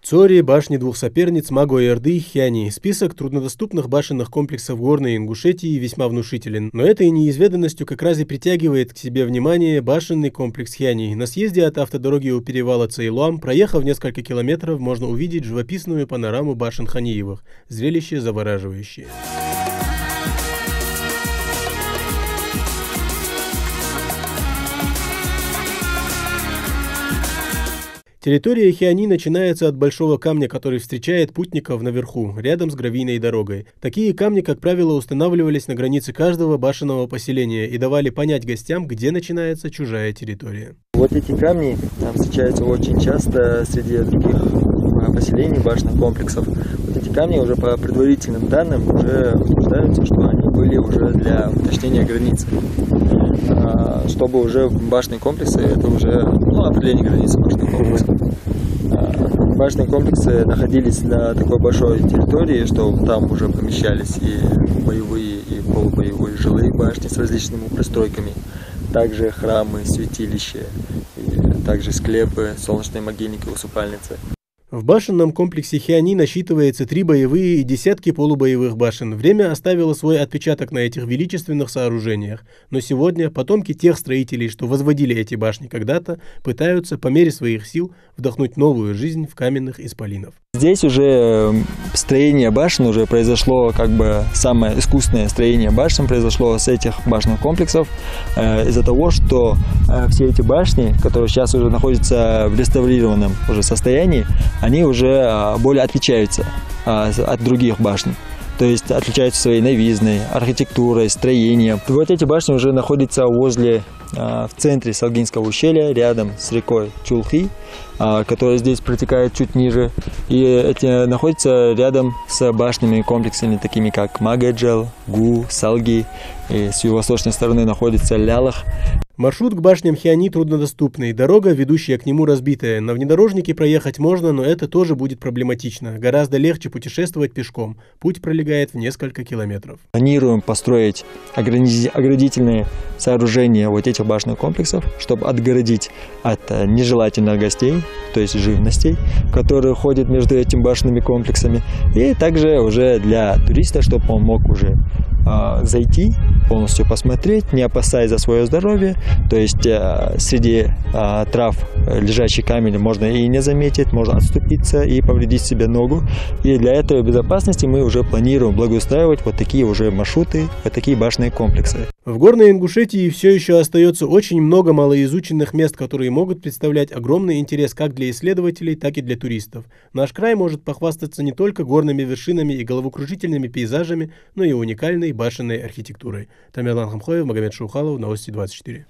Цори, башни двух соперниц Маго-Эрды и Хиани. Список труднодоступных башенных комплексов Горной Ингушетии весьма внушителен. Но этой неизведанностью как раз и притягивает к себе внимание башенный комплекс Хиани. На съезде от автодороги у перевала Цейлуам, проехав несколько километров, можно увидеть живописную панораму башен Ханиевых. Зрелище завораживающее. Территория Хиани начинается от большого камня, который встречает путников наверху, рядом с гравийной дорогой. Такие камни, как правило, устанавливались на границе каждого башенного поселения и давали понять гостям, где начинается чужая территория. Вот эти камни там встречаются очень часто среди других поселений, башенных комплексов. Вот эти камни уже по предварительным данным уже утверждаются, что они были уже для уточнения границы. Чтобы уже башенные комплексы, это уже определение границы башенных комплексов. Башенные комплексы находились на такой большой территории, что там уже помещались и боевые, и полубоевые жилые башни с различными пристройками, также храмы, святилища, и также склепы, солнечные могильники, усыпальницы. В башенном комплексе Хиани насчитывается 3 боевые и десятки полубоевых башен. Время оставило свой отпечаток на этих величественных сооружениях. Но сегодня потомки тех строителей, что возводили эти башни когда-то, пытаются по мере своих сил вдохнуть новую жизнь в каменных исполинов. Здесь уже строение башен уже произошло, самое искусственное строение башен произошло с этих башенных комплексов из-за того, что все эти башни, которые сейчас уже находятся в реставрированном уже состоянии, они уже более отличаются от других башен. То есть отличаются своей новизной, архитектурой, строением. Вот эти башни уже находятся в центре Салгинского ущелья, рядом с рекой Чулхи, которая здесь протекает чуть ниже. И эти находятся рядом с башнями комплексами, такими как Магаджал, Гу, Салги. И с юго-восточной стороны находится Лялах. Маршрут к башням Хиани труднодоступный, дорога, ведущая к нему, разбитая. На внедорожнике проехать можно, но это тоже будет проблематично. Гораздо легче путешествовать пешком. Путь пролегает в несколько километров. Планируем построить оградительные сооружения вот этих башенных комплексов, чтобы отгородить от нежелательных гостей, то есть живностей, которые ходят между этими башенными комплексами. И также уже для туриста, чтобы он мог уже зайти, полностью посмотреть, не опасаясь за свое здоровье. То есть среди трав лежащий камень можно и не заметить, можно отступиться и повредить себе ногу. И для этой безопасности мы уже планируем благоустраивать вот такие уже маршруты, вот такие башенные комплексы. В Горной Ингушетии все еще остается очень много малоизученных мест, которые могут представлять огромный интерес как для исследователей, так и для туристов. Наш край может похвастаться не только горными вершинами и головокружительными пейзажами, но и уникальной башенной архитектурой. Тамерлан Хамхоев, Магомед Шаухалов, Новости 24.